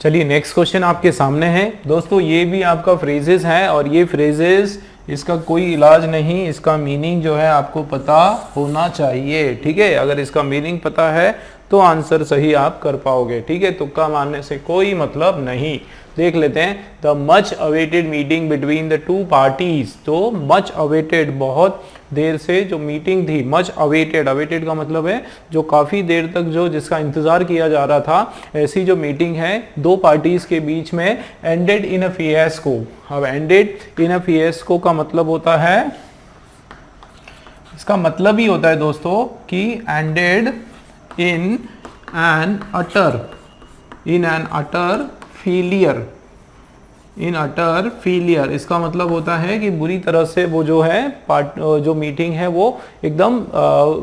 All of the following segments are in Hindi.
चलिए नेक्स्ट क्वेश्चन आपके सामने है दोस्तों। ये भी आपका फ्रेजेस है और ये फ्रेजेस इसका कोई इलाज नहीं, इसका मीनिंग जो है आपको पता होना चाहिए। ठीक है, अगर इसका मीनिंग पता है तो आंसर सही आप कर पाओगे। ठीक है, तुक्का मारने से कोई मतलब नहीं। देख लेते हैं, the much awaited meeting between the two parties. तो मच अवेटेड, बहुत देर से जो मीटिंग थी, मच अवेटेड, अवेटेड का मतलब है जो काफ़ी देर तक जो जिसका इंतज़ार किया जा रहा था, ऐसी जो मीटिंग है दो पार्टीज के बीच में, एंडेड इन अ फियास्को। अब एंडेड इन अ फियास्को का मतलब होता है, इसका मतलब ही होता है दोस्तों कि ended in an utter failure. In utter failure इसका मतलब होता है कि बुरी तरह से वो जो है जो मीटिंग है वो एकदम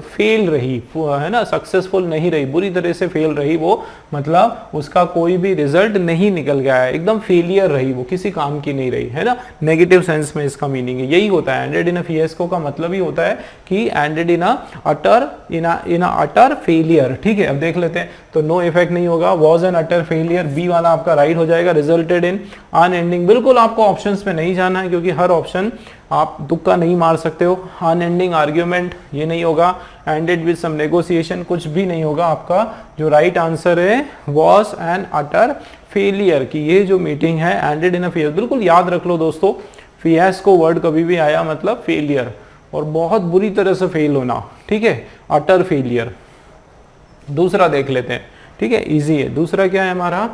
फेल रही, है ना, सक्सेसफुल नहीं रही, बुरी तरह से फेल रही वो, मतलब उसका कोई भी रिजल्ट नहीं निकल गया है, एकदम फेलियर रही, वो किसी काम की नहीं रही, है ना, नेगेटिव सेंस में इसका मीनिंग है। यही होता है एंडेड इन अ फियास्को का मतलब ही होता है कि ended in a utter failure. ठीक है, अब देख लेते हैं, तो नो इफेक्ट नहीं होगा, was an utter failure, B वाला आपका राइट हो जाएगा। रिजल्टेड इन अनएंडिंग, बिल्कुल आपको ऑप्शंस में नहीं जाना है क्योंकि हर ऑप्शन आप तुक्का नहीं मार सकते हो। अनएंडिंग आर्ग्यूमेंट, ये नहीं होगा। एंडेड विद सम नेगोशिएशन, कुछ भी नहीं होगा। आपका जो राइट आंसर है वॉज एन अटर फेलियर, कि ये जो मीटिंग है एंडेड इन अ फेलियर। बिल्कुल याद रख लो दोस्तों, फियास्को वर्ड कभी भी आया मतलब फेलियर, और बहुत बुरी तरह से फेल होना। ठीक है, अटर फेलियर। दूसरा देख लेते हैं, ठीक है, इजी है। दूसरा क्या है हमारा,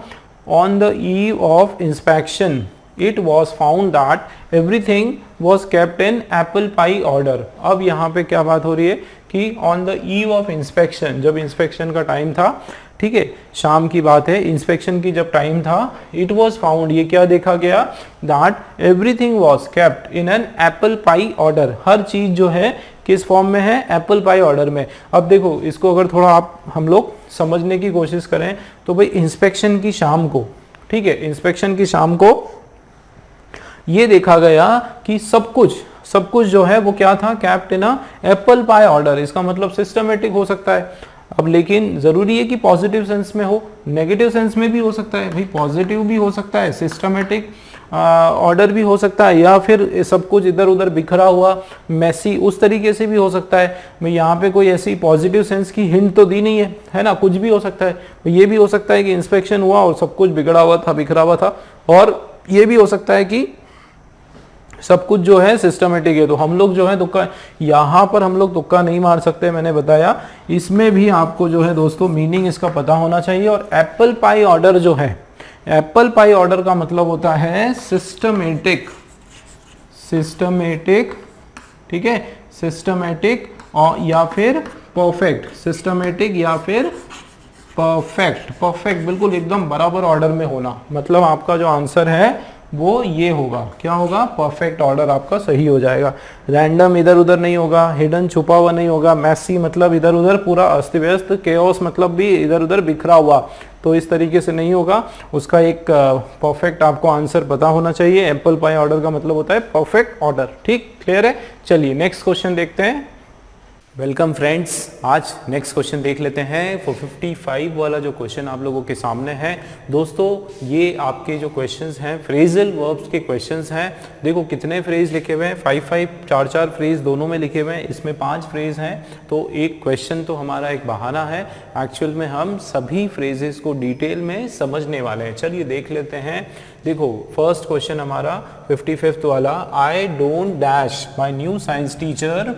on the eve of inspection it was found that everything was kept in Apple pie order. अब यहाँ पे क्या बात हो रही है कि on the eve of inspection, जब इंस्पेक्शन का टाइम था, ठीक है, शाम की बात है, इंस्पेक्शन की जब टाइम था, इट वॉज फाउंड, ये क्या देखा गया, that everything was kept in an apple pie order. हर चीज जो है किस फॉर्म में है, एप्पल पाई ऑर्डर में। अब देखो इसको अगर थोड़ा हम लोग समझने की कोशिश करें तो भाई इंस्पेक्शन की शाम को, ठीक है, इंस्पेक्शन की शाम को ये देखा गया कि सब कुछ जो है वो क्या था, kept in a Apple pie order. इसका मतलब सिस्टमेटिक हो सकता है। अब लेकिन जरूरी है कि पॉजिटिव सेंस में हो, नेगेटिव सेंस में भी हो सकता है भाई, पॉजिटिव भी हो सकता है, सिस्टमेटिक ऑर्डर भी हो सकता है, या फिर सब कुछ इधर उधर बिखरा हुआ मैसी, उस तरीके से भी हो सकता है। मैं यहाँ पे कोई ऐसी पॉजिटिव सेंस की हिंट तो दी नहीं है ना, कुछ भी हो सकता है। ये भी हो सकता है कि इंस्पेक्शन हुआ और सब कुछ बिगड़ा हुआ था, बिखरा हुआ था, और ये भी हो सकता है कि सब कुछ जो है सिस्टमेटिक है। तो हम लोग जो है तुक्का, यहाँ पर हम लोग तुक्का नहीं मार सकते, मैंने बताया। इसमें भी आपको जो है दोस्तों मीनिंग इसका पता होना चाहिए। और एप्पल पाई ऑर्डर जो है, एप्पल पाई ऑर्डर का मतलब होता है सिस्टमेटिक, ठीक है, सिस्टमेटिक और या फिर परफेक्ट, सिस्टमेटिक या फिर परफेक्ट बिल्कुल एकदम बराबर ऑर्डर में होना। मतलब आपका जो आंसर है वो ये होगा, क्या होगा, परफेक्ट ऑर्डर आपका सही हो जाएगा। रैंडम इधर उधर नहीं होगा, हिडन छुपा हुआ नहीं होगा, मैसी मतलब इधर उधर पूरा अस्त व्यस्त, केओस मतलब भी इधर उधर बिखरा हुआ, तो इस तरीके से नहीं होगा। उसका एक परफेक्ट आपको आंसर पता होना चाहिए। एप्पल पाई ऑर्डर का मतलब होता है परफेक्ट ऑर्डर। ठीक, क्लियर है। चलिए नेक्स्ट क्वेश्चन देखते हैं। वेलकम फ्रेंड्स, आज नेक्स्ट क्वेश्चन देख लेते हैं। 455 वाला जो क्वेश्चन आप लोगों के सामने है दोस्तों, ये आपके जो क्वेश्चंस हैं फ्रेजल वर्ब्स के क्वेश्चंस हैं। देखो कितने फ्रेज लिखे हुए हैं, 5 4 फ्रेज दोनों में लिखे हुए हैं, इसमें 5 फ्रेज हैं। तो एक क्वेश्चन तो हमारा एक बहाना है, एक्चुअल में हम सभी फ्रेजेस को डिटेल में समझने वाले हैं। चलिए देख लेते हैं। देखो फर्स्ट क्वेश्चन हमारा 55th वाला, I don't dash my new science teacher.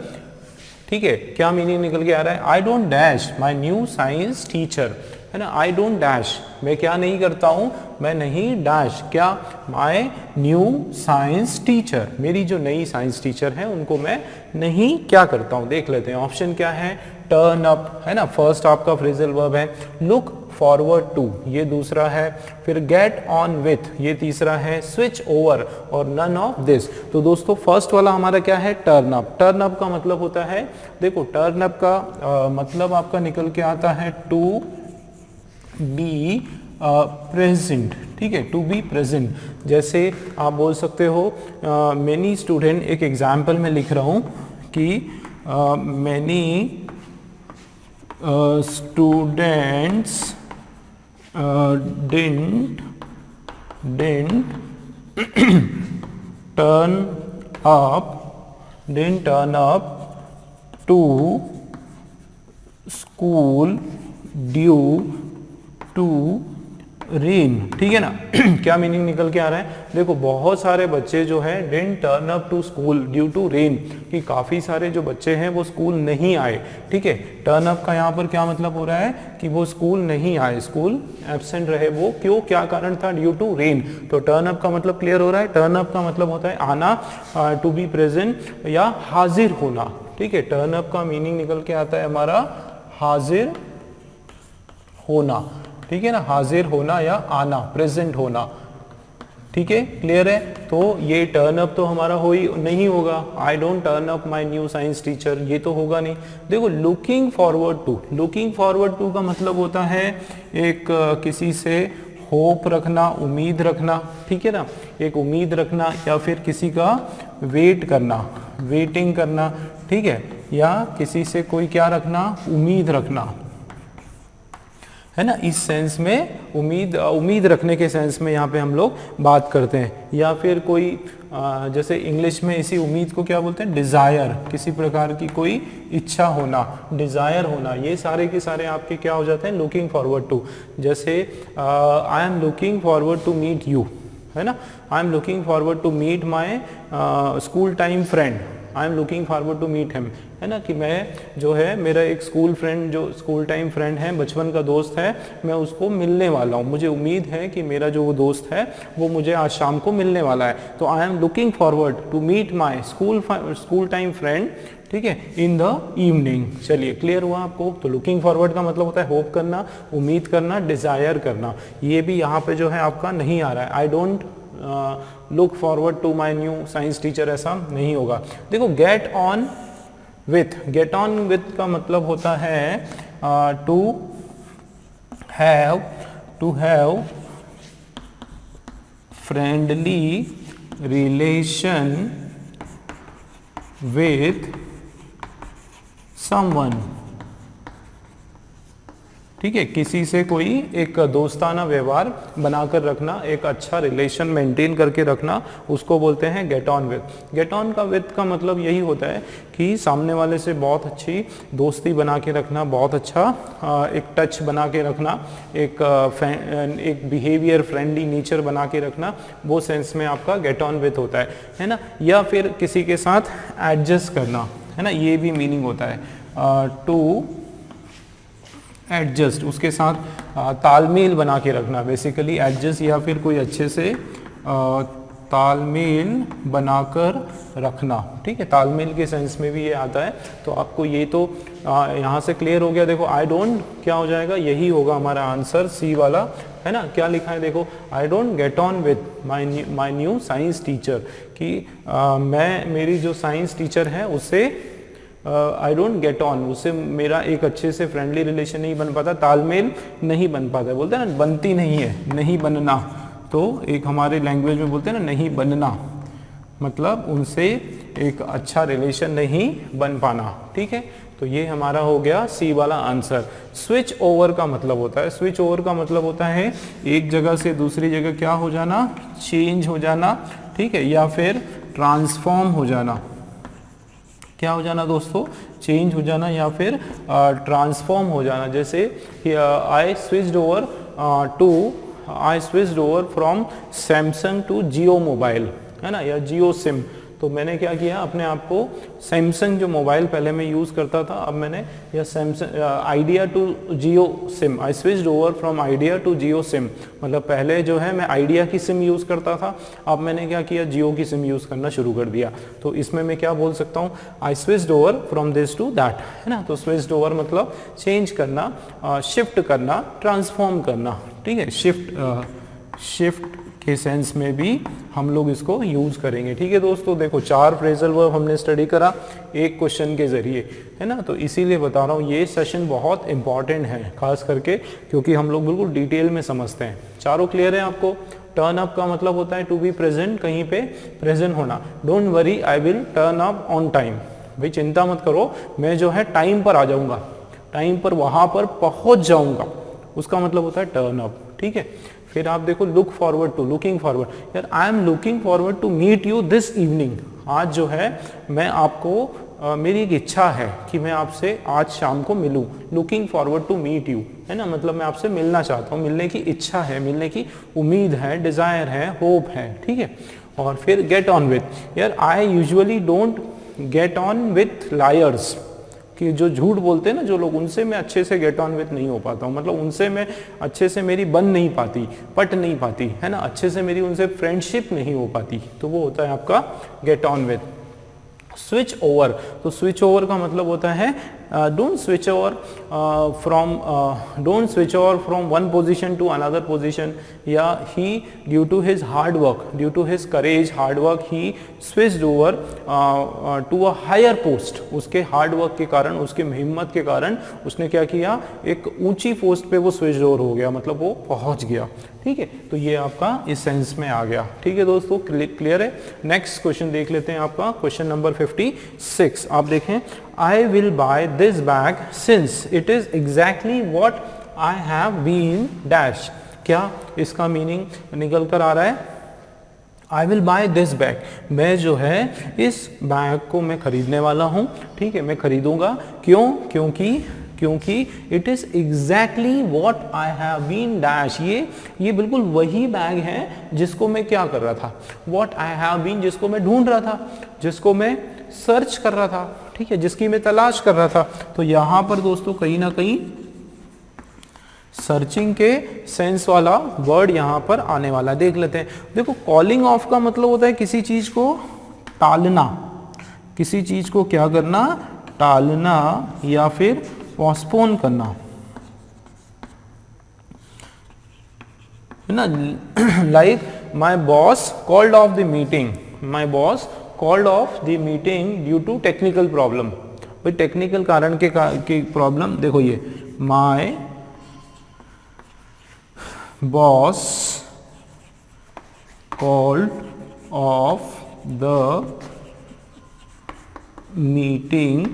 ठीक है, क्या मीनिंग निकल के आ रहा है, I don't dash my new science teacher, है ना। आई डोंट डैश, मैं क्या नहीं करता हूं, मैं नहीं डैश क्या, माई न्यू साइंस टीचर, मेरी जो नई साइंस टीचर है उनको मैं नहीं क्या करता हूं। देख लेते हैं ऑप्शन क्या है, टर्न अप, है ना, फर्स्ट आपका फ्रेजल वर्ब है। लुक फॉरवर्ड टू, ये दूसरा है। फिर गेट ऑन विथ, ये तीसरा है। स्विच ओवर और नन ऑफ दिस। तो दोस्तों फर्स्ट वाला हमारा क्या है, टर्न अप। टर्न अप का मतलब होता है, देखो टर्न अप का मतलब आपका निकल के आता है टू बी प्रेजेंट। ठीक है, टू बी प्रेजेंट। जैसे आप बोल सकते हो मेनी स्टूडेंट, एक एग्जाम्पल में लिख रहा हूं कि many students didn't didn't turn up to school due to rain, ठीक है ना। क्या मीनिंग निकल के आ रहा है, देखो बहुत सारे बच्चे जो है didn't turn up to school due to rain, कि काफी सारे जो बच्चे हैं वो स्कूल नहीं आए, ठीक है। टर्न अप का यहाँ पर क्या मतलब हो रहा है कि वो स्कूल नहीं आए, स्कूल एब्सेंट रहे, वो क्यों, क्या कारण था, ड्यू टू रेन। तो टर्न अप का मतलब क्लियर हो रहा है, टर्न अप का मतलब होता है आना, टू बी प्रेजेंट या हाजिर होना, ठीक है। टर्न अप का मीनिंग निकल के आता है हमारा हाजिर होना, ठीक है ना, हाजिर होना या आना, प्रेजेंट होना, ठीक है, क्लियर है। तो ये टर्न अप तो हमारा नहीं होगा, I don't turn up my new science teacher, ये तो होगा नहीं। देखो looking forward to, looking forward to का मतलब होता है एक किसी से होप रखना, उम्मीद रखना, ठीक है ना, एक उम्मीद रखना या फिर किसी का वेट करना, वेटिंग करना, ठीक है, या किसी से कोई क्या रखना, उम्मीद रखना, है ना। इस सेंस में उम्मीद रखने के सेंस में यहाँ पे हम लोग बात करते हैं। या फिर कोई जैसे इंग्लिश में इसी उम्मीद को क्या बोलते हैं, डिजायर, किसी प्रकार की कोई इच्छा होना, डिजायर होना, ये सारे के सारे आपके क्या हो जाते हैं, लुकिंग फॉरवर्ड टू। जैसे I am looking forward to meet you, है ना, I am looking forward to meet my school time friend, I am looking forward to meet him, है ना, कि मैं जो है मेरा एक स्कूल फ्रेंड, जो स्कूल टाइम फ्रेंड है, बचपन का दोस्त है, मैं उसको मिलने वाला हूँ, मुझे उम्मीद है कि मेरा जो वो दोस्त है वो मुझे आज शाम को मिलने वाला है। तो I am looking forward to meet my school time friend, ठीक है, इन द इवनिंग। चलिए क्लियर हुआ आपको। तो लुकिंग फॉरवर्ड का मतलब होता है होप करना, उम्मीद करना, डिजायर करना। ये भी यहाँ पे जो है आपका नहीं आ रहा है, I don't look forward to my new science teacher, ऐसा नहीं होगा। देखो get on with, get on with का मतलब होता है to have friendly relation with someone, ठीक है, किसी से कोई एक दोस्ताना व्यवहार बनाकर रखना, एक अच्छा रिलेशन मेंटेन करके रखना, उसको बोलते हैं gate on with. Get on का विथ का मतलब यही होता है कि सामने वाले से बहुत अच्छी दोस्ती बना के रखना, बहुत अच्छा एक टच बना के रखना, एक बिहेवियर फ्रेंडली नेचर बना के रखना, वो सेंस में आपका गेट ऑन विथ होता है ना। या फिर किसी के साथ एडजस्ट करना, है ना, ये भी मीनिंग होता है टू एडजस्ट, उसके साथ तालमेल बना के रखना, बेसिकली एडजस्ट, या फिर कोई अच्छे से तालमेल बनाकर रखना, ठीक है, तालमेल के सेंस में भी ये आता है। तो आपको ये तो यहाँ से क्लियर हो गया। देखो आई डोंट क्या हो जाएगा, यही होगा हमारा आंसर, सी वाला, है ना। क्या लिखा है देखो, I don't get on with my new science teacher, कि मेरी जो साइंस टीचर है उससे आई डोंट गेट ऑन, उससे मेरा एक अच्छे से फ्रेंडली रिलेशन नहीं बन पाता, तालमेल नहीं बन पाता, बोलते हैं ना बनती नहीं है, नहीं बनना। तो एक हमारे लैंग्वेज में बोलते हैं ना नहीं बनना, मतलब उनसे एक अच्छा रिलेशन नहीं बन पाना, ठीक है। तो ये हमारा हो गया सी वाला आंसर। स्विच ओवर का मतलब होता है, स्विच ओवर का मतलब होता है एक जगह से दूसरी जगह क्या हो जाना, चेंज हो जाना, ठीक है, या फिर ट्रांसफॉर्म हो जाना। क्या हो जाना दोस्तों, चेंज हो जाना या फिर ट्रांसफॉर्म हो जाना। जैसे I switched over from Samsung to Jio mobile, है ना, या जियो सिम। तो मैंने क्या किया, अपने आप को सैमसंग जो मोबाइल पहले मैं यूज़ करता था, अब मैंने या Samsung Idea to Jio SIM, I switched over from Idea to Jio SIM, मतलब पहले जो है मैं आइडिया की सिम यूज़ करता था, अब मैंने क्या किया, जियो की सिम यूज़ करना शुरू कर दिया। तो इसमें मैं क्या बोल सकता हूँ, I switched over from this to that, है ना। तो स्विच्ड ओवर मतलब चेंज करना, शिफ्ट करना, ट्रांसफॉर्म करना, ठीक है। शिफ्ट के सेंस में भी हम लोग इसको यूज करेंगे, ठीक है दोस्तों। देखो 4 फ्रेजल वर्ब हमने स्टडी करा एक क्वेश्चन के जरिए, है ना। तो इसीलिए बता रहा हूँ ये सेशन बहुत इंपॉर्टेंट है, खास करके क्योंकि हम लोग बिल्कुल डिटेल में समझते हैं। चारों क्लियर है आपको। टर्न अप का मतलब होता है टू बी प्रेजेंट, कहीं पे प्रेजेंट होना। Don't worry, I will turn up on time, भाई चिंता मत करो, मैं जो है टाइम पर आ जाऊंगा, टाइम पर वहां पर पहुंच जाऊंगा, उसका मतलब होता है टर्न अप, ठीक है। फिर आप देखो look forward to, looking forward, यार I am looking forward to meet you this evening, आज जो है मैं आपको मेरी एक इच्छा है कि मैं आपसे आज शाम को मिलूं, looking forward to meet you, है ना, मतलब मैं आपसे मिलना चाहता हूँ, मिलने की इच्छा है, मिलने की उम्मीद है, डिजायर है, होप है, ठीक है। और फिर गेट ऑन विथ, यार I usually don't get on with lawyers, कि जो झूठ बोलते हैं ना जो लोग, उनसे मैं अच्छे से गेट ऑन विथ नहीं हो पाता हूँ, मतलब उनसे मैं अच्छे से मेरी बन नहीं पाती, पट नहीं पाती, है ना, अच्छे से मेरी उनसे फ्रेंडशिप नहीं हो पाती, तो वो होता है आपका get on with. Switch over, तो स्विच ओवर का मतलब होता है don't switch over from one position to another position, या he due to his hard work, due to his courage hard work he switched over to a higher post, उसके हार्ड वर्क के कारण, उसके हिम्मत के कारण उसने क्या किया, एक ऊंची पोस्ट पे वो स्विच ओवर हो गया, मतलब वो पहुंच गया, ठीक है। तो ये आपका इस सेंस में आ गया, ठीक है दोस्तों, क्लियर है। नेक्स्ट क्वेश्चन देख लेते हैं, आपका क्वेश्चन नंबर 56, आप देखें, I will buy this bag since it is exactly what I have been dash, क्या इसका मीनिंग निकल कर आ रहा है, I will buy this bag, मैं जो है इस बैग को मैं खरीदने वाला हूँ, ठीक है, मैं खरीदूंगा, क्यों, क्योंकि it is exactly what I have been dash, ये बिल्कुल वही बैग है जिसको मैं क्या कर रहा था, वॉट आई हैव बीन, जिसको मैं ढूंढ रहा था, जिसको मैं सर्च कर रहा था, ठीक है, जिसकी मैं तलाश कर रहा था। तो यहां पर दोस्तों कहीं ना कहीं सर्चिंग के सेंस वाला वर्ड यहां पर आने वाला, देख लेते हैं। देखो कॉलिंग ऑफ का मतलब होता है किसी चीज को टालना, किसी चीज को क्या करना, टालना या फिर पोस्टपोन करना, है ना। Like my boss called off the meeting, my boss called off the meeting due to technical problem, भाई टेक्निकल कारण के प्रॉब्लम, देखो ये my boss called off the meeting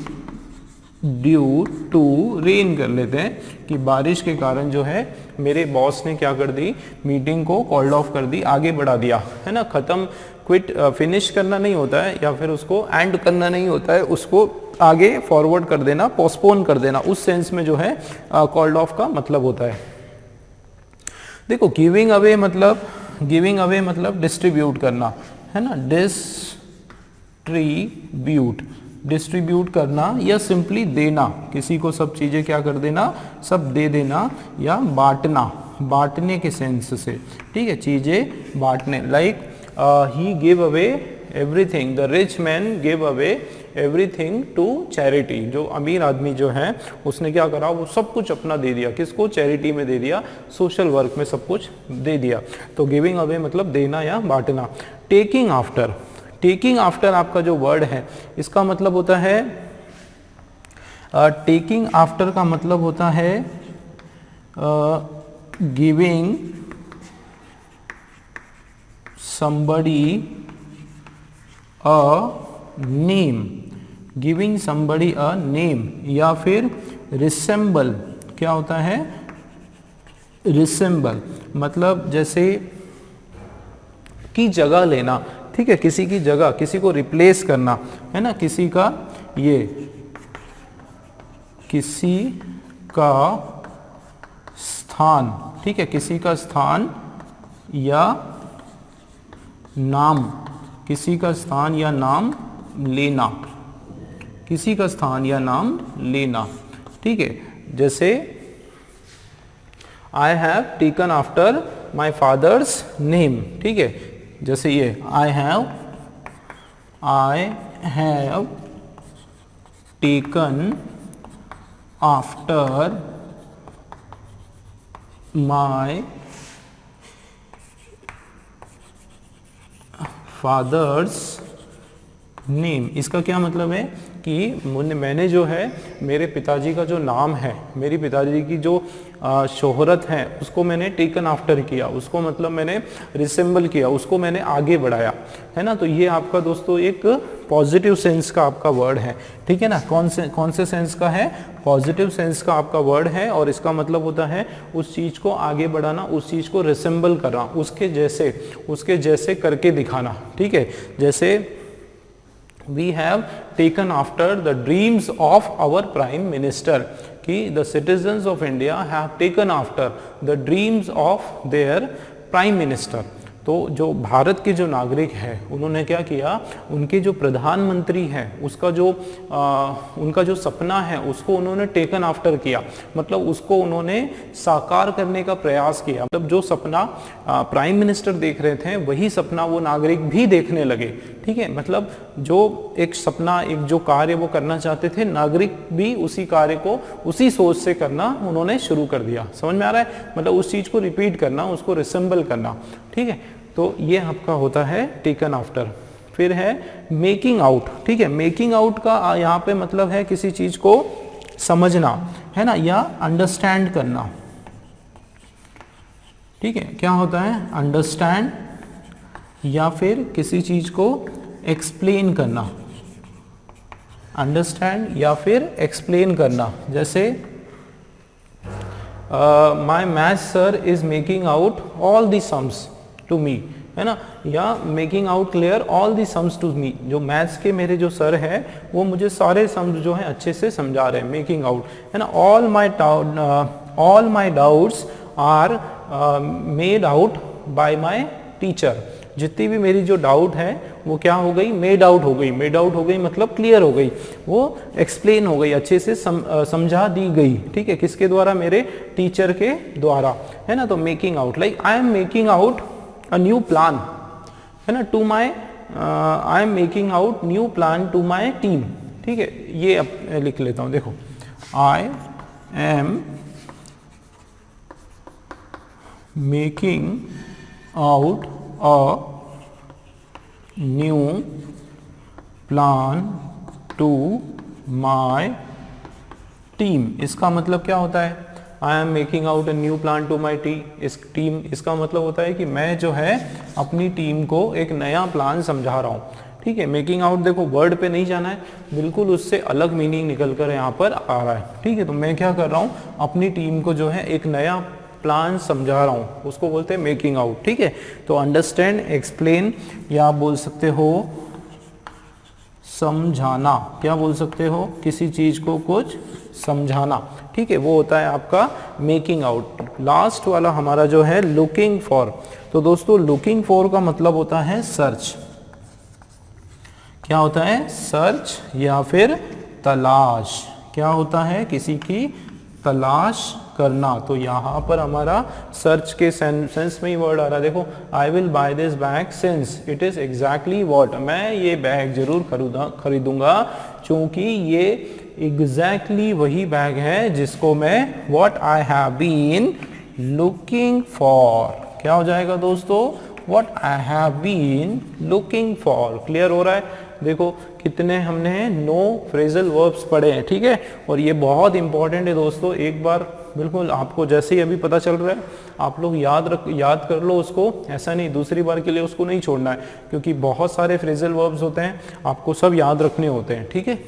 due to rain, कर लेते हैं कि बारिश के कारण जो है मेरे बॉस ने क्या कर दी, मीटिंग को कॉल्ड ऑफ कर दी, आगे बढ़ा दिया, है ना, खत्म, क्विट, फिनिश करना नहीं होता है, या फिर उसको एंड करना नहीं होता है, उसको आगे फॉरवर्ड कर देना, पोस्टपोन कर देना, उस सेंस में जो है कॉल्ड ऑफ का मतलब होता है। देखो गिविंग अवे मतलब डिस्ट्रीब्यूट करना, है ना, डिस्ट्रीब्यूट करना या सिंपली देना, किसी को सब चीजें क्या कर देना, सब दे देना, या बांटना, बांटने के सेंस से, ठीक है, चीजें बांटने, like he give away everything, the rich man give away everything to charity, जो अमीर आदमी जो है उसने क्या करा, वो सब कुछ अपना दे दिया, किसको, चैरिटी में दे दिया, सोशल वर्क में सब कुछ दे दिया। तो गिविंग अवे मतलब देना या बांटना। टेकिंग आफ्टर, टेकिंग आफ्टर आपका जो वर्ड है इसका मतलब होता है, टेकिंग आफ्टर का मतलब होता है giving somebody a name, giving somebody a name, या फिर रिसेंबल, क्या होता है, रिसेंबल मतलब जैसे की जगह लेना, ठीक है, किसी की जगह, किसी को रिप्लेस करना, है ना, किसी का स्थान, ठीक है, किसी का स्थान या नाम, किसी का स्थान या नाम लेना, किसी का स्थान या नाम लेना, ठीक है, जैसे I have taken after my father's name, ठीक है, जैसे ये I have taken after my father's name, इसका क्या मतलब है, कि मैंने जो है मेरे पिताजी का जो नाम है, मेरी पिताजी की जो शोहरत है, उसको मैंने टेकन आफ्टर किया, उसको मतलब मैंने रिसेंबल किया, उसको मैंने आगे बढ़ाया, है ना। तो ये आपका दोस्तों एक पॉजिटिव सेंस का आपका वर्ड है, ठीक है ना। कौन से सेंस का है? पॉजिटिव सेंस का आपका वर्ड है, और इसका मतलब होता है उस चीज़ को आगे बढ़ाना, उस चीज़ को रिसेंबल करना, उसके जैसे करके दिखाना, ठीक है। जैसे we have taken after the dreams of our prime minister, कि the citizens of India have taken after the dreams of their prime minister। तो जो भारत के जो नागरिक हैं उन्होंने क्या किया, उनके जो प्रधानमंत्री हैं उसका जो उनका जो सपना है उसको उन्होंने टेकन आफ्टर किया, मतलब उसको उन्होंने साकार करने का प्रयास किया। मतलब जो सपना प्राइम मिनिस्टर देख रहे थे वही सपना वो नागरिक भी देखने लगे, ठीक है। मतलब जो एक सपना, एक जो कार्य वो करना चाहते थे, नागरिक भी उसी कार्य को उसी सोच से करना उन्होंने शुरू कर दिया। समझ में आ रहा है? मतलब उस चीज़ को रिपीट करना, उसको रिसेंबल करना, ठीक है। तो ये आपका होता है टेकन आफ्टर। फिर है मेकिंग आउट, ठीक है। मेकिंग आउट का यहाँ पे मतलब है किसी चीज़ को समझना, है ना, या अंडरस्टैंड करना, ठीक है। क्या होता है? अंडरस्टैंड, या फिर किसी चीज़ को एक्सप्लेन करना, अंडरस्टैंड या फिर एक्सप्लेन करना। जैसे my math sir is making out all the sums to me, है ना, या making out clear all the sums to me. जो मैथ्स के मेरे जो सर है वो मुझे सारे सम्स जो है अच्छे से समझा रहे हैं, मेकिंग आउट, है ना। All my doubts are made out by my teacher. जितनी भी मेरी जो डाउट है वो क्या हो गई? मेड आउट हो गई। मेड आउट हो गई मतलब क्लियर हो गई, वो एक्सप्लेन हो गई, अच्छे से समझा दी गई, ठीक है। किसके द्वारा? मेरे टीचर के द्वारा, है ना। तो making out, like I am making out a new plan, है ना, to my I am making out new plan to my team, ठीक है। ये अब लिख लेता हूँ, देखो, I am making out a new plan to my team। इसका मतलब क्या होता है? I am making out a new plan to my team. इसका मतलब होता है कि मैं जो है अपनी टीम को एक नया प्लान समझा रहा हूँ, ठीक है। मेकिंग आउट देखो वर्ड पे नहीं जाना है, बिल्कुल उससे अलग मीनिंग निकल कर यहाँ पर आ रहा है, ठीक है। तो मैं क्या कर रहा हूँ, अपनी टीम को जो है एक नया प्लान समझा रहा हूँ, उसको बोलते हैं मेकिंग आउट, ठीक है। तो अंडरस्टैंड, एक्सप्लेन, या आप बोल सकते हो समझाना। क्या बोल सकते हो? किसी चीज को कुछ समझाना, ठीक है, वो होता है आपका मेकिंग आउट। लास्ट वाला हमारा जो है लुकिंग फॉर। तो दोस्तों लुकिंग फॉर का मतलब होता है सर्च। क्या होता है? सर्च या फिर तलाश। क्या होता है? किसी की तलाश करना। तो यहाँ पर हमारा सर्च के सेंस में ही वर्ड आ रहा है। देखो, I will by this bag since it is exactly what, मैं ये बैग जरूर खरीदूंगा क्योंकि ये एग्जैक्टली वही बैग है जिसको मैं what I have been looking for. क्या हो जाएगा दोस्तों? What I have been looking for. Clear हो रहा है? देखो कितने हमने 9 फ्रेजल वर्ब्स पढ़े हैं, ठीक है। और ये बहुत इंपॉर्टेंट है दोस्तों, एक बार बिल्कुल आपको जैसे ही अभी पता चल रहा है आप लोग याद कर लो उसको, ऐसा नहीं दूसरी बार के लिए उसको नहीं छोड़ना है, क्योंकि बहुत सारे फ्रेजल वर्ब्स होते हैं, आपको सब याद रखने होते हैं, ठीक है।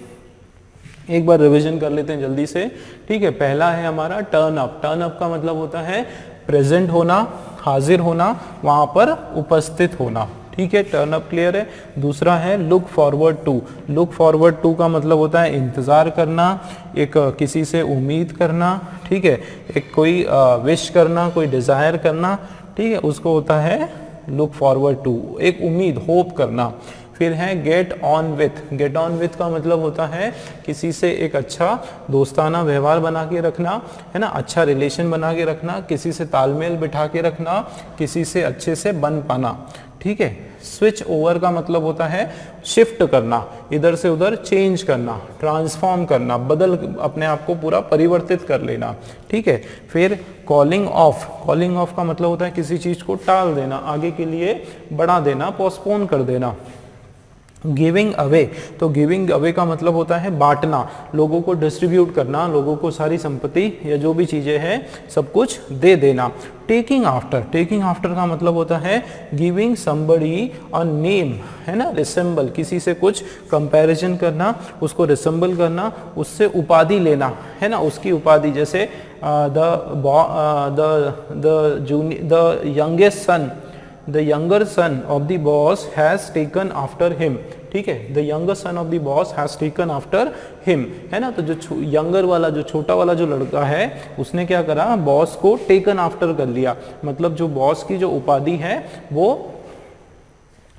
एक बार रिवीजन कर लेते हैं जल्दी से, ठीक है। पहला है हमारा टर्न अप। टर्न अप का मतलब होता है प्रेजेंट होना, हाजिर होना, वहां पर उपस्थित होना, ठीक है। टर्न अप क्लियर है। दूसरा है look forward to. Look forward to का मतलब होता है इंतजार करना, एक किसी से उम्मीद करना, ठीक है, एक कोई विश करना, कोई डिजायर करना, ठीक है, उसको होता है लुक फॉरवर्ड टू, एक उम्मीद, होप करना। फिर है gate on with. Get on with का मतलब होता है किसी से एक अच्छा दोस्ताना व्यवहार बना के रखना, है ना, अच्छा रिलेशन बना के रखना, किसी से तालमेल बिठा के रखना, किसी से अच्छे से बन पाना, ठीक है। स्विच ओवर का मतलब होता है शिफ्ट करना, इधर से उधर चेंज करना, ट्रांसफॉर्म करना, अपने आप को पूरा परिवर्तित कर लेना, ठीक है। फिर कॉलिंग ऑफ। कॉलिंग ऑफ का मतलब होता है किसी चीज को टाल देना, आगे के लिए बढ़ा देना, पोस्टपोन कर देना। गिविंग अवे, तो गिविंग अवे का मतलब होता है बांटना, लोगों को डिस्ट्रीब्यूट करना, लोगों को सारी संपत्ति या जो भी चीजें हैं सब कुछ दे देना। टेकिंग आफ्टर, टेकिंग आफ्टर का मतलब होता है गिविंग समबडी अ नेम, है ना, रिसेंबल, किसी से कुछ कंपैरिजन करना, उसको रिसेंबल करना, उससे उपाधि लेना, है ना, उसकी उपाधि, जैसे the youngest son, the younger son of the boss has taken after him, ठीक है, the younger son of the boss has taken after him, है ना, तो जो यंगर वाला, जो छोटा वाला जो लड़का है, उसने क्या करा, बॉस को टेकन आफ्टर कर लिया, मतलब जो बॉस की जो उपाधि है वो,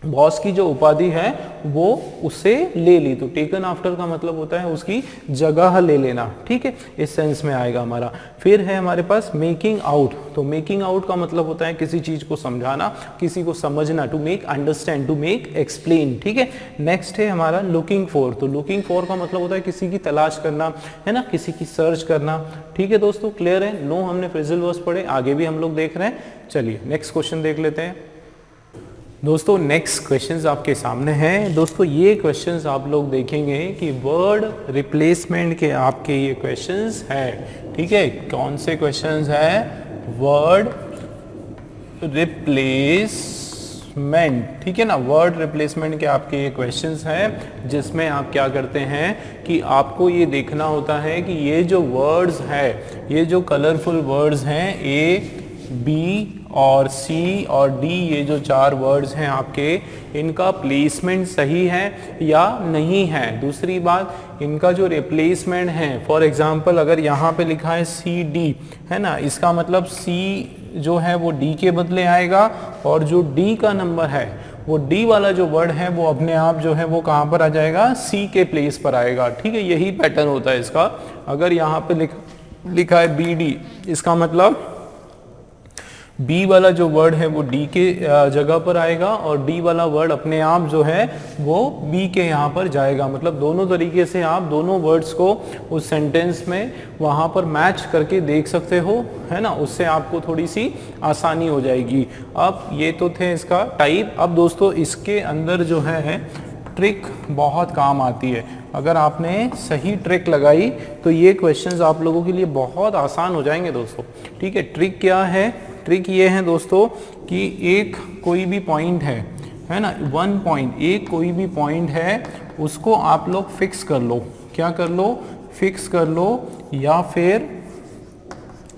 बॉस की जो उपाधि है वो उसे ले ली, तो टेकन आफ्टर का मतलब होता है उसकी जगह ले लेना, ठीक है, इस सेंस में आएगा हमारा। फिर है हमारे पास मेकिंग आउट, तो मेकिंग आउट का मतलब होता है किसी चीज को समझाना, किसी को समझना, to make understand, to make explain, ठीक है। नेक्स्ट है हमारा लुकिंग फॉर, तो लुकिंग फॉर का मतलब होता है किसी की तलाश करना, है ना, किसी की सर्च करना, ठीक है दोस्तों, क्लियर है। नो हमने फ्रेजल वर्ब्स पढ़े, आगे भी हम लोग देख रहे हैं। चलिए नेक्स्ट क्वेश्चन देख लेते हैं दोस्तों। नेक्स्ट क्वेश्चंस आपके सामने हैं दोस्तों, ये क्वेश्चंस आप लोग देखेंगे कि वर्ड रिप्लेसमेंट के आपके ये क्वेश्चंस हैं, ठीक है। कौन से क्वेश्चंस हैं, वर्ड रिप्लेसमेंट, ठीक है ना, वर्ड रिप्लेसमेंट के आपके ये क्वेश्चंस हैं, जिसमें आप क्या करते हैं कि आपको ये देखना होता है कि ये जो वर्ड्स है, ये जो कलरफुल वर्ड्स हैं, ए, बी और सी और डी, ये जो 4 वर्ड्स हैं आपके, इनका प्लेसमेंट सही है या नहीं है। दूसरी बात, इनका जो रिप्लेसमेंट है, फॉर एग्जांपल अगर यहाँ पे लिखा है सी डी, है ना, इसका मतलब सी जो है वो डी के बदले आएगा, और जो डी का नंबर है वो डी वाला जो वर्ड है वो अपने आप जो है वो कहाँ पर आ जाएगा, सी के प्लेस पर आएगा, ठीक है। यही पैटर्न होता है इसका। अगर यहाँ पे लिखा है बी डी, इसका मतलब बी वाला जो वर्ड है वो डी के जगह पर आएगा, और डी वाला वर्ड अपने आप जो है वो बी के यहाँ पर जाएगा। मतलब दोनों तरीके से आप दोनों वर्ड्स को उस सेंटेंस में वहाँ पर मैच करके देख सकते हो, है ना, उससे आपको थोड़ी सी आसानी हो जाएगी। अब ये तो थे इसका टाइप। अब दोस्तों इसके अंदर जो है ट्रिक बहुत काम आती है। अगर आपने सही ट्रिक लगाई तो ये क्वेश्चंस आप लोगों के लिए बहुत आसान हो जाएंगे दोस्तों, ठीक है। ट्रिक क्या है, ट्रिक ये है दोस्तों कि एक कोई भी पॉइंट है ना, 1 पॉइंट, एक कोई भी पॉइंट है, उसको आप लोग फिक्स कर लो। क्या कर लो, फिक्स कर लो, या फिर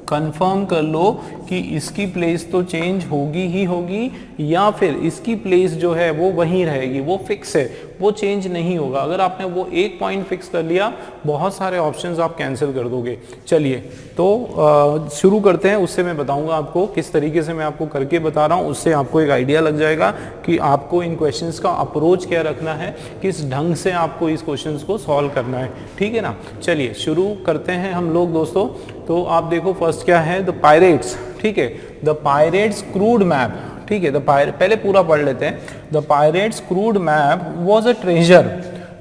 कंफर्म कर लो कि इसकी प्लेस तो चेंज होगी ही होगी, या फिर इसकी प्लेस जो है वो वहीं रहेगी, वो फिक्स है, वो चेंज नहीं होगा। अगर आपने वो एक पॉइंट फिक्स कर लिया, बहुत सारे ऑप्शंस आप कैंसिल कर दोगे। चलिए तो शुरू करते हैं। उससे मैं बताऊंगा आपको किस तरीके से मैं आपको करके बता रहा हूँ, उससे आपको एक आइडिया लग जाएगा कि आपको इन क्वेश्चंस का अप्रोच क्या रखना है, किस ढंग से आपको इस क्वेश्चंस को सॉल्व करना है, ठीक है ना। चलिए शुरू करते हैं हम लोग दोस्तों। तो आप देखो फर्स्ट क्या है, द पायरेट्स, ठीक है, द पायरेट्स क्रूड मैप, ठीक है, पहले पूरा पढ़ लेते हैं। The pirates crude map was a treasure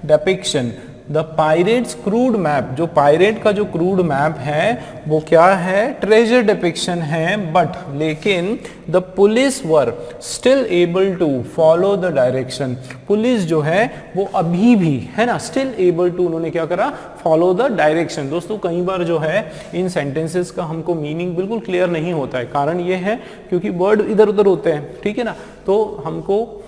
depiction. The pirates crude map, जो पायरेट का जो क्रूड मैप है वो क्या है, ट्रेजर डिपिक्शन है, बट लेकिन the police were still able to follow the direction. Police जो है वो अभी भी, है ना, स्टिल एबल टू, उन्होंने क्या करा, फॉलो द डायरेक्शन। दोस्तों कई बार जो है इन सेंटेंसेस का हमको मीनिंग बिल्कुल क्लियर नहीं होता है। कारण ये है क्योंकि वर्ड इधर उधर होते हैं, ठीक है ना, तो हमको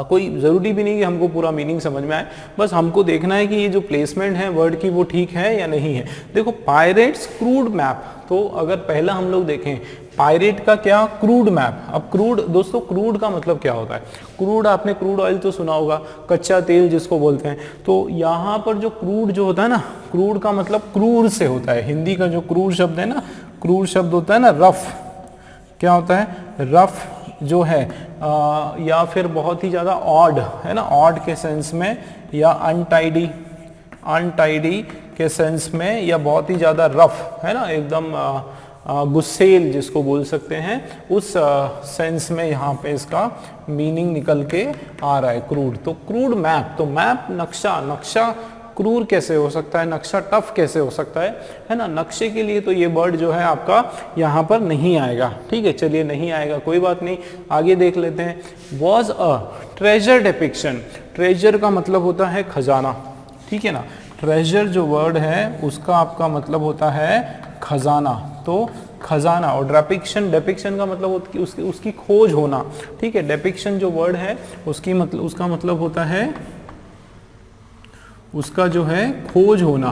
कोई ज़रूरी भी नहीं कि हमको पूरा मीनिंग समझ में आए, बस हमको देखना है कि ये जो प्लेसमेंट है वर्ड की वो ठीक है या नहीं है। देखो पायरेट्स क्रूड मैप, तो अगर पहला हम लोग देखें पायरेट का क्या, क्रूड मैप। अब क्रूड दोस्तों, क्रूड का मतलब क्या होता है, क्रूड आपने क्रूड ऑयल तो सुना होगा, कच्चा तेल जिसको बोलते हैं। तो यहाँ पर जो क्रूड जो होता है ना, क्रूड का मतलब क्रूर से होता है। हिंदी का जो क्रूर शब्द है ना, क्रूर शब्द होता है ना रफ, क्या होता है, रफ जो है, या फिर बहुत ही ज़्यादा ऑड, है ना, ऑड के सेंस में, या अनटाइडी, अनटाइडी के सेंस में, या बहुत ही ज़्यादा रफ, है ना, एकदम गुस्सेल जिसको बोल सकते हैं, उस सेंस में यहाँ पे इसका मीनिंग निकल के आ रहा है क्रूड। तो क्रूड मैप, तो मैप नक्शा, नक्शा क्रूर कैसे हो सकता है, नक्शा टफ कैसे हो सकता है ना। नक्शे के लिए तो ये वर्ड जो है आपका यहाँ पर नहीं आएगा, ठीक है। चलिए नहीं आएगा, कोई बात नहीं, आगे देख लेते हैं। Was a treasure depiction, treasure का मतलब होता है खजाना, ठीक है ना। ट्रेजर जो वर्ड है उसका आपका मतलब होता है खजाना, तो खजाना। और डिपिक्शन, डिपिक्शन का मतलब होता है उसकी खोज होना, ठीक है। डिपिक्शन जो वर्ड है उसका मतलब होता है उसका जो है खोज होना,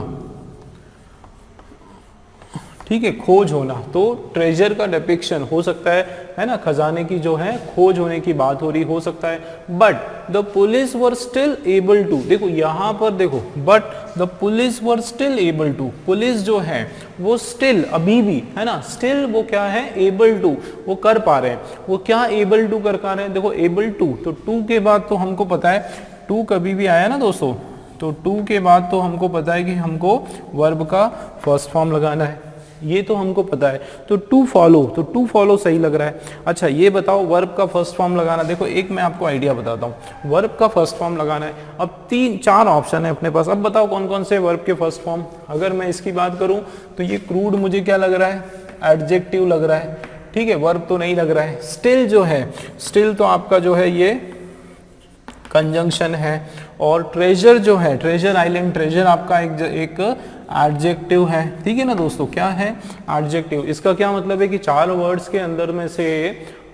ठीक है, खोज होना। तो ट्रेजर का डिपिक्शन हो सकता है ना, खजाने की जो है खोज होने की बात हो रही हो सकता है। But the police were still able to, देखो यहां पर देखो, but the police were still able to, police जो है वो स्टिल, अभी भी है ना, स्टिल वो क्या है, एबल टू, वो कर पा रहे हैं। वो क्या एबल टू कर पा रहे हैं, देखो एबल टू, तो टू के बाद तो हमको पता है, टू कभी भी आया ना दोस्तों, तो टू के बाद तो हमको पता है कि हमको वर्ब का फर्स्ट फॉर्म लगाना है, ये तो हमको पता है। तो टू फॉलो, तो टू फॉलो सही लग रहा है। अच्छा ये बताओ वर्ब का फर्स्ट फॉर्म लगाना, देखो एक मैं आपको आइडिया बताता हूँ, वर्ब का फर्स्ट फॉर्म लगाना है। अब 3-4 ऑप्शन है अपने पास, अब बताओ कौन कौन से वर्ब के फर्स्ट फॉर्म। अगर मैं इसकी बात करूँ तो ये क्रूड मुझे क्या लग रहा है, एडजेक्टिव लग रहा है, ठीक है, वर्ब तो नहीं लग रहा है। स्टिल जो है, स्टिल तो आपका जो है ये कंजंक्शन है। और ट्रेजर जो है, ट्रेजर आइलैंड, ट्रेजर आपका एक एडजेक्टिव है, ठीक है ना दोस्तों, क्या है, एडजेक्टिव। इसका क्या मतलब है कि 4 वर्ड्स के अंदर में से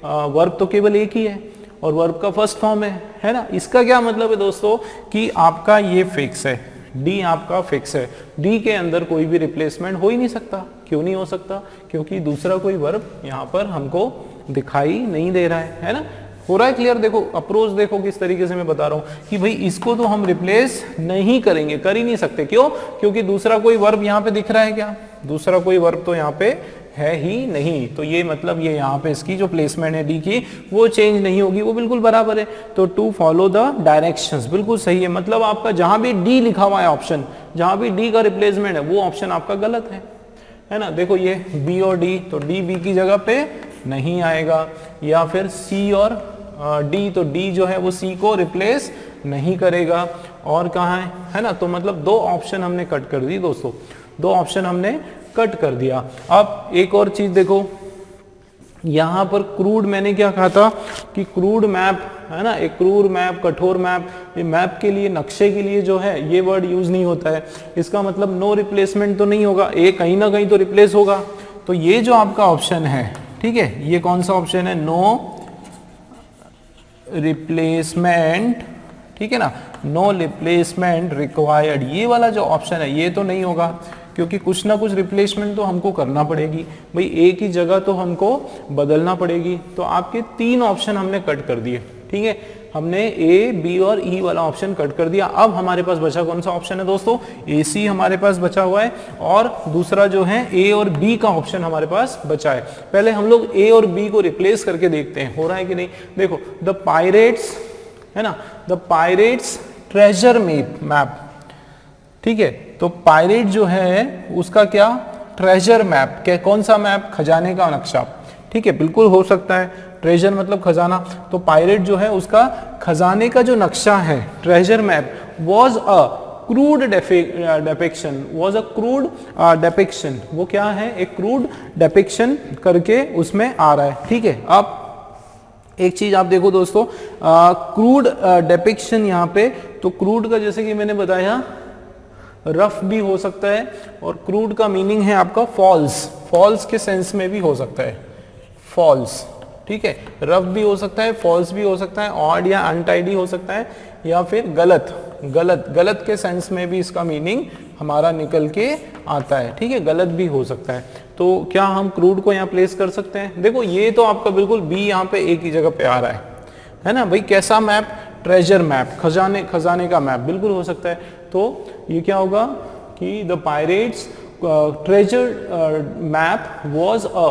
वर्ब तो केवल एक ही है और वर्ब का फर्स्ट फॉर्म है ना। इसका क्या मतलब है दोस्तों कि आपका ये फिक्स है, डी आपका फिक्स है, डी के अंदर कोई भी रिप्लेसमेंट हो ही नहीं सकता। क्यों नहीं हो सकता, क्योंकि दूसरा कोई वर्ब यहाँ पर हमको दिखाई नहीं दे रहा है ना। हो रहा है क्लियर, देखो अप्रोच देखो किस तरीके से मैं बता रहा हूं कि भाई इसको तो हम रिप्लेस नहीं करेंगे, कर ही नहीं सकते। क्यों, क्योंकि दूसरा कोई वर्ब यहाँ पे दिख रहा है क्या, दूसरा कोई वर्ब तो यहाँ पे है ही नहीं। तो ये मतलब ये यहाँ पे इसकी जो प्लेसमेंट है डी की वो चेंज नहीं होगी, वो बिल्कुल बराबर है। तो टू फॉलो द डायरेक्शंस बिल्कुल सही है, मतलब आपका जहां भी डी लिखा हुआ है ऑप्शन, जहां भी डी का रिप्लेसमेंट है वो ऑप्शन आपका गलत है ना। देखो ये बी और डी, तो डी बी की जगह पे नहीं आएगा, या फिर सी और डी, तो डी जो है वो सी को रिप्लेस नहीं करेगा। और कहाँ है ना, तो मतलब 2 ऑप्शन हमने कट कर दी दोस्तों, 2 ऑप्शन हमने कट कर दिया। अब एक और चीज देखो, यहां पर क्रूड मैंने क्या कहा था कि क्रूड मैप है ना, एक क्रूड मैप, कठोर मैप, ये मैप के लिए, नक्शे के लिए जो है ये वर्ड यूज नहीं होता है। इसका मतलब नो रिप्लेसमेंट तो नहीं होगा, ये कहीं ना कहीं तो रिप्लेस होगा। तो ये जो आपका ऑप्शन है, ठीक है, ये कौन सा ऑप्शन है, नो रिप्लेसमेंट, ठीक है ना, नो रिप्लेसमेंट रिक्वायर्ड, ये वाला जो ऑप्शन है ये तो नहीं होगा, क्योंकि कुछ ना कुछ रिप्लेसमेंट तो हमको करना पड़ेगी भाई, एक ही जगह तो हमको बदलना पड़ेगी। तो आपके 3 ऑप्शन हमने कट कर दिए, ठीक है, हमने ए, बी और ई वाला ऑप्शन कट कर दिया। अब हमारे पास बचा कौन सा ऑप्शन है दोस्तों, ए सी हमारे पास बचा हुआ है, और दूसरा जो है ए और बी का ऑप्शन हमारे पास बचा है। पहले हम लोग ए और बी को रिप्लेस करके देखते हैं हो रहा है कि नहीं। देखो द पायरेट्स है ना, द पायरेट्स ट्रेजर मैप, ठीक है, तो पायरेट जो है उसका क्या, ट्रेजर मैप, क्या कौन सा मैप, खजाने का नक्शा, ठीक है, बिल्कुल हो सकता है, ट्रेजर मतलब खजाना, तो पायरेट जो है उसका खजाने का जो नक्शा है, treasure map, was a crude depiction, was a crude depiction, वो क्या है, एक क्रूड डेपिक्शन करके उसमें आ रहा है, ठीक है। अब एक चीज आप देखो दोस्तों, क्रूड डेपिक्शन यहाँ पे, तो क्रूड का जैसे कि मैंने बताया रफ भी हो सकता है, और क्रूड का मीनिंग है आपका फॉल्स, फॉल्स के सेंस में भी हो सकता है, फॉल्स, ठीक है, रफ भी हो सकता है, फॉल्स भी हो सकता है, ऑड या अनटाइडी हो सकता है, या फिर गलत, गलत, गलत के सेंस में भी इसका मीनिंग हमारा निकल के आता है, ठीक है, गलत भी हो सकता है। तो क्या हम क्रूड को यहाँ प्लेस कर सकते हैं, देखो ये तो आपका बिल्कुल बी यहाँ पे एक ही जगह पे आ रहा है ना भाई, कैसा मैप, ट्रेजर मैप, खजाने का मैप, बिल्कुल हो सकता है। तो ये क्या होगा कि the pirates treasure map was a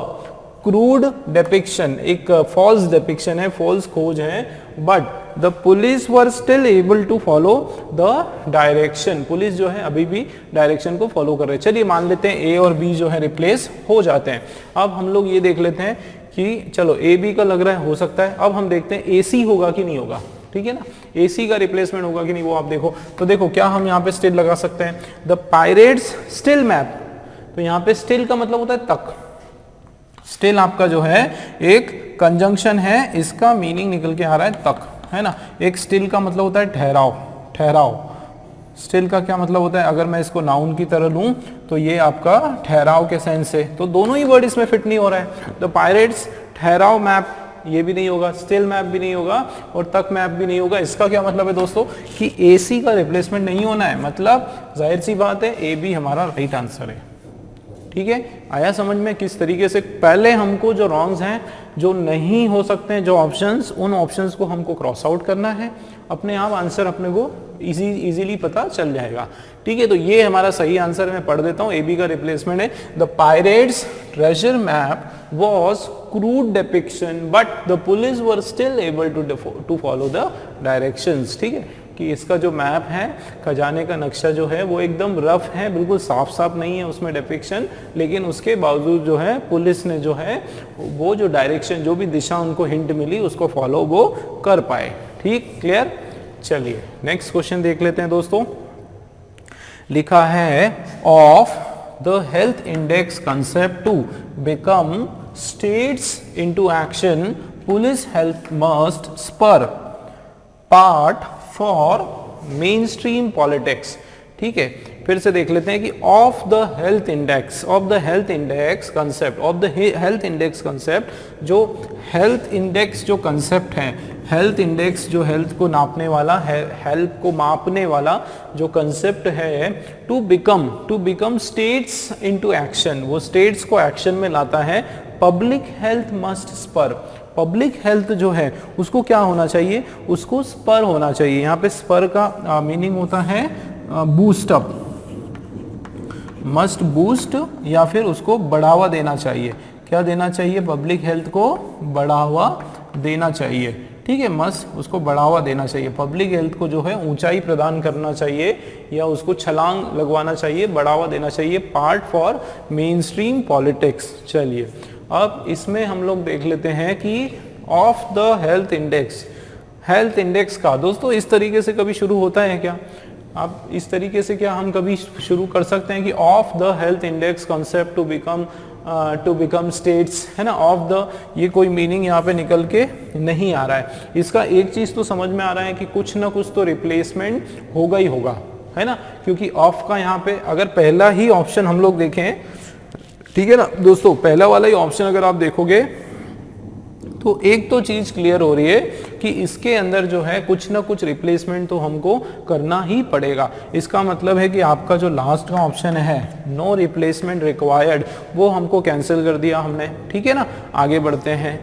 crude depiction, एक फॉल्स डेपिक्शन है, फॉल्स खोज है, but the police were still able to follow the direction, police जो है अभी भी डायरेक्शन को फॉलो कर रहे हैं। चलिए मान लेते हैं ए और बी जो है रिप्लेस हो जाते हैं। अब हम लोग ये देख लेते हैं कि चलो ए बी का लग रहा है हो सकता है, अब हम देखते हैं ए सी होगा कि नहीं होगा, ठीक है ना। एसी का रिप्लेसमेंट होगा कि नहीं वो आप देखो। तो देखो क्या हम यहाँ पे स्टिल लगा सकते हैं, द पायरेट्स स्टिल मैप। तो यहाँ पे स्टिल का मतलब होता है तक। स्टिल आपका जो है एक कंजंक्शन है, इसका मीनिंग निकल के आ रहा है तक, है ना। एक स्टिल का मतलब होता है ठहराव, ठहराव। स्टिल का क्या मतलब होता है, अगर मैं इसको नाउन की तरह लूं तो ये आपका ठहराव के सेंस से, तो दोनों ही वर्ड इसमें फिट नहीं हो रहा है। द पायरेट्स ठहराव मैप, ये भी नहीं होगा, स्टिल मैप भी नहीं होगा और तक मैप भी नहीं होगा। इसका क्या मतलब है दोस्तों कि एसी का रिप्लेसमेंट नहीं होना है, मतलब जाहिर सी बात है ए बी हमारा राइट आंसर है। ठीक है, आया समझ में किस तरीके से पहले हमको जो रॉन्ग्स हैं, जो नहीं हो सकते हैं जो ऑप्शंस, उन ऑप्शंस को हमको क्रॉस आउट करना है, अपने आप आंसर अपने को इजीली पता चल जाएगा। ठीक है, तो ये हमारा सही आंसर मैं पढ़ देता हूँ, ए बी का रिप्लेसमेंट है the pirates treasure map was crude depiction but the police were still able to follow the directions। ठीक है, कि इसका जो मैप है, खजाने का नक्शा जो है वो एकदम रफ है, बिल्कुल साफ साफ नहीं है उसमें डिपिक्शन, लेकिन उसके बावजूद जो है पुलिस ने जो है वो जो डायरेक्शन, जो भी दिशा उनको हिंट मिली उसको फॉलो वो कर पाए। ठीक, क्लियर। चलिए नेक्स्ट क्वेश्चन देख लेते हैं दोस्तों। लिखा है of the health index concept to become states into action, police help must spur part for mainstream politics। ठीक है, फिर से देख लेते हैं कि of the health index, of the health index concept, of the health index concept, जो हेल्थ इंडेक्स जो कंसेप्ट है, हेल्थ इंडेक्स जो हेल्थ को नापने वाला है, हेल्थ को मापने वाला जो कंसेप्ट है, to become states into action, वो स्टेट्स को एक्शन में लाता है। Public health must spur, public health जो है उसको क्या होना चाहिए, उसको स्पर होना चाहिए। यहाँ पे स्पर का मीनिंग होता है बूस्ट अप, मस्ट बूस्ट, या फिर उसको बढ़ावा देना चाहिए। क्या देना चाहिए, पब्लिक हेल्थ को बढ़ावा देना चाहिए। ठीक है, मस्ट उसको बढ़ावा देना चाहिए, पब्लिक हेल्थ को जो है ऊंचाई प्रदान करना चाहिए या उसको छलांग लगवाना चाहिए, बढ़ावा देना चाहिए। Part for main stream politics. चलिए अब इसमें हम लोग देख लेते हैं कि of the health index, health index का दोस्तों इस तरीके से कभी शुरू होता है क्या, आप इस तरीके से क्या हम कभी शुरू कर सकते हैं कि of the health index concept to become states, है ना। ऑफ द, ये कोई मीनिंग यहाँ पे निकल के नहीं आ रहा है। इसका एक चीज तो समझ में आ रहा है कि कुछ ना कुछ तो रिप्लेसमेंट होगा ही होगा, है ना, क्योंकि ऑफ का यहाँ पे अगर पहला ही ऑप्शन हम लोग देखें, ठीक है ना दोस्तों, पहला वाला ही ऑप्शन अगर आप देखोगे तो एक तो चीज क्लियर हो रही है कि इसके अंदर जो है कुछ ना कुछ रिप्लेसमेंट तो हमको करना ही पड़ेगा। इसका मतलब है कि आपका जो लास्ट का ऑप्शन है नो रिप्लेसमेंट रिक्वायर्ड, वो हमको कैंसिल कर दिया हमने। ठीक है ना, आगे बढ़ते हैं।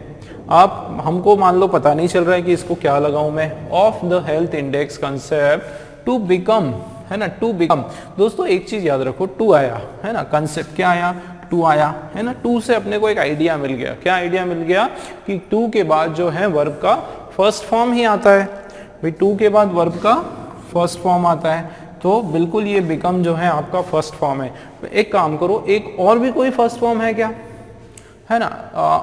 आप हमको मान लो पता नहीं चल रहा है कि इसको क्या लगाऊं मैं, of the health index concept to become, है ना, टू बिकम। दोस्तों एक चीज याद रखो, टू आया है ना, कंसेप्ट क्या आया, टू आया है ना। टू से अपने को एक आइडिया मिल गया, क्या आइडिया मिल गया कि टू के बाद जो है वर्ब का फर्स्ट फॉर्म ही आता है भाई, टू के बाद वर्ब का फर्स्ट फॉर्म आता है, तो बिल्कुल ये बिकम जो है आपका फर्स्ट फॉर्म है। एक काम करो, एक और भी कोई फर्स्ट फॉर्म है क्या, है ना,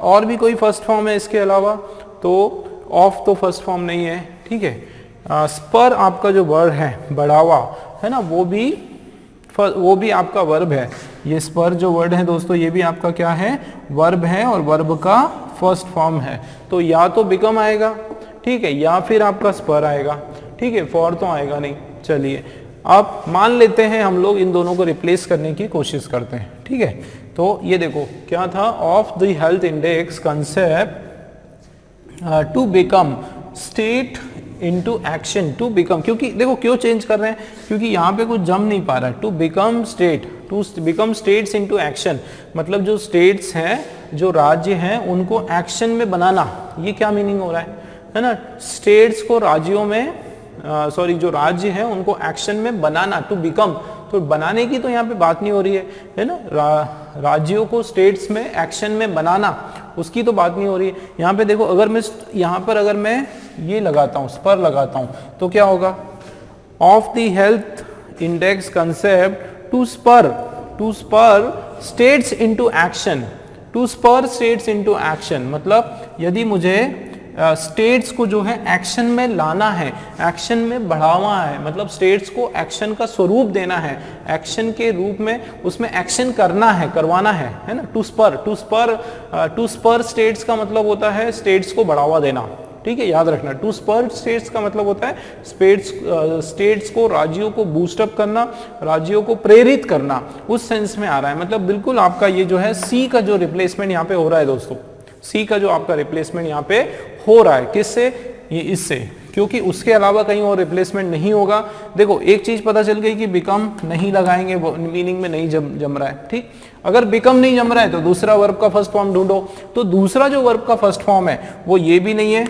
और भी कोई फर्स्ट फॉर्म है इसके अलावा, तो ऑफ तो फर्स्ट फॉर्म नहीं है। ठीक है, स्पर आपका जो वर्ड है बढ़ावा, है ना, वो भी आपका वर्ब है। ये स्पर जो वर्ड है दोस्तों, ये भी आपका क्या है, वर्ब है, और वर्ब का फर्स्ट फॉर्म है। तो या तो बिकम आएगा, ठीक है, या फिर आपका स्पर आएगा। ठीक है, फॉर तो आएगा नहीं। चलिए अब मान लेते हैं हम लोग इन दोनों को रिप्लेस करने की कोशिश करते हैं। ठीक है, तो ये देखो क्या था, of the health index concept to become state into action, to become, क्योंकि देखो क्यों चेंज कर रहे हैं, क्योंकि यहाँ पे कुछ जम नहीं पा रहा है। To become state, to become states into action, मतलब जो स्टेट्स हैं, जो राज्य हैं, उनको एक्शन में बनाना। ये क्या मीनिंग हो रहा है ना, स्टेट्स को राज्यों में, जो राज्य हैं उनको एक्शन में बनाना, टू बिकम। तो बनाने की तो यहाँ पे बात नहीं हो रही है ना, राज्यों को स्टेट्स में एक्शन में बनाना, उसकी तो बात नहीं हो रही है। यहाँ पे देखो, अगर मैं यहाँ पर अगर मैं ये लगाता हूँ, स्पर लगाता हूँ, तो क्या होगा, of the health index concept to spur states into action, to spur states into action. मतलब यदि मुझे स्टेट्स को जो है एक्शन में लाना है, एक्शन में बढ़ावा है, मतलब स्टेट्स को एक्शन का स्वरूप देना है, एक्शन के रूप में उसमें एक्शन करना है, करवाना है ना। टू स्पर स्टेट्स का मतलब होता है स्टेट्स को बढ़ावा देना, ठीक है, याद रखना। टू स्पर स्टेट्स का मतलब होता है स्टेट्स को, राज्यों को बूस्टअप करना, राज्यों को प्रेरित करना, उस सेंस में आ रहा है। मतलब बिल्कुल आपका ये जो है सी का जो रिप्लेसमेंट यहाँ पे हो रहा है दोस्तों, सी का जो आपका रिप्लेसमेंट यहाँ पे हो रहा है, किससे, ये इससे, क्योंकि उसके अलावा कहीं और रिप्लेसमेंट नहीं होगा। देखो एक चीज पता चल गई कि बिकम नहीं लगाएंगे, मीनिंग में नहीं जम रहा है, ठीक। अगर बिकम नहीं जम रहा है तो दूसरा वर्ब का फर्स्ट फॉर्म ढूंढो, तो दूसरा जो वर्ब का फर्स्ट फॉर्म है वो ये भी नहीं है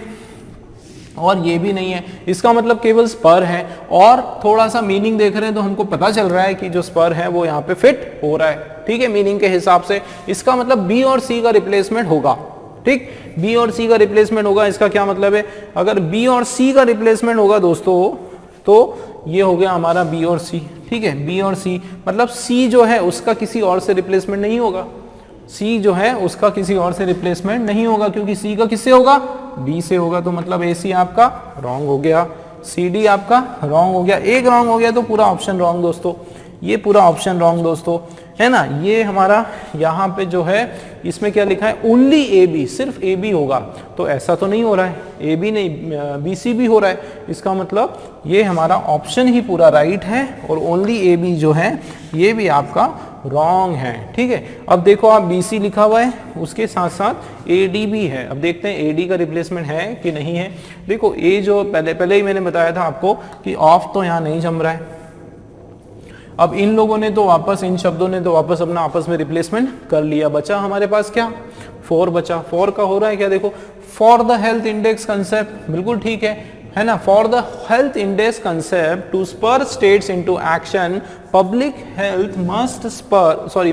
और ये भी नहीं है, इसका मतलब केवल स्पर है। और थोड़ा सा मीनिंग देख रहे हैं तो हमको पता चल रहा है कि जो स्पर है वो यहाँ पे फिट हो रहा है, ठीक है, मीनिंग के हिसाब से। इसका मतलब बी और सी का रिप्लेसमेंट होगा, ठीक, बी और सी का रिप्लेसमेंट होगा। इसका क्या मतलब है, अगर बी और सी का रिप्लेसमेंट होगा दोस्तों तो ये हो गया हमारा बी और सी, ठीक है, बी और सी मतलब सी जो है उसका किसी और से रिप्लेसमेंट नहीं होगा, सी जो है उसका किसी और से रिप्लेसमेंट नहीं होगा, क्योंकि सी का किससे होगा, बी से होगा। तो मतलब ए सी आपका रॉन्ग हो गया, सी डी आपका रॉन्ग हो गया, एक रॉन्ग हो गया तो पूरा ऑप्शन रॉन्ग दोस्तों, ये पूरा ऑप्शन रॉन्ग दोस्तों, है ना। ये हमारा यहाँ पे जो है इसमें क्या लिखा है, ओनली ए बी, सिर्फ ए बी होगा, तो ऐसा तो नहीं हो रहा है, ए बी नहीं बी सी भी हो रहा है, इसका मतलब ये हमारा ऑप्शन ही पूरा राइट है और ओनली ए बी जो है ये भी आपका रॉन्ग है, ठीक है। अब देखो आप बी सी लिखा हुआ है, उसके साथ साथ ए डी भी है, अब देखते हैं ए डी का रिप्लेसमेंट है कि नहीं है। देखो ए जो पहले ही मैंने बताया था आपको कि ऑफ तो यहाँ नहीं जम रहा है। अब इन लोगों ने तो वापस, इन शब्दों ने तो वापस अपना आपस में रिप्लेसमेंट कर लिया, बचा हमारे पास क्या, फॉर बचा। फॉर का हो रहा है क्या, देखो for the health index concept, बिल्कुल ठीक है ना। For the health index concept to spur states into action public health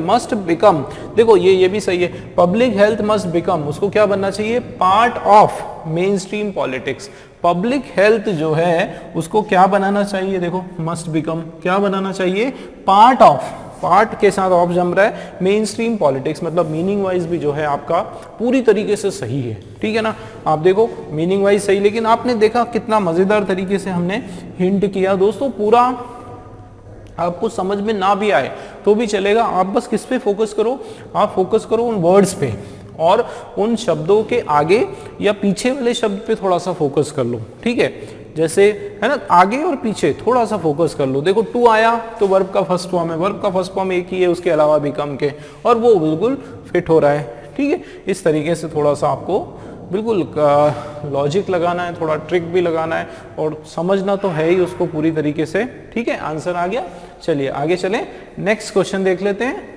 must become, देखो ये भी सही है, पब्लिक हेल्थ मस्ट बिकम, उसको क्या बनना चाहिए, part of main stream politics. Public health जो है उसको क्या बनाना चाहिए, देखो मस्ट बिकम क्या बनाना चाहिए, पार्ट ऑफ, पार्ट के साथ ऑफ जम रहा है, मेन स्ट्रीम पॉलिटिक्स, मतलब मीनिंग वाइज भी जो है आपका पूरी तरीके से सही है, ठीक है ना। आप देखो मीनिंग वाइज सही, लेकिन आपने देखा कितना मजेदार तरीके से हमने हिंट किया दोस्तों। पूरा आपको समझ में ना भी आए तो भी चलेगा, आप बस किस पे फोकस करो, आप फोकस करो उन वर्ड्स पे और उन शब्दों के आगे या पीछे वाले शब्द पे थोड़ा सा फोकस कर लो, ठीक है। जैसे है ना, आगे और पीछे थोड़ा सा फोकस कर लो। देखो टू आया तो वर्ब का फर्स्ट फॉर्म है, वर्ब का फर्स्ट फॉर्म एक ही है उसके अलावा बिकम के, और वो बिल्कुल फिट हो रहा है, ठीक है। इस तरीके से थोड़ा सा आपको बिल्कुल लॉजिक लगाना है, थोड़ा ट्रिक भी लगाना है और समझना तो है ही उसको पूरी तरीके से, ठीक है। आंसर आ गया, चलिए आगे चलें, नेक्स्ट क्वेश्चन देख लेते हैं।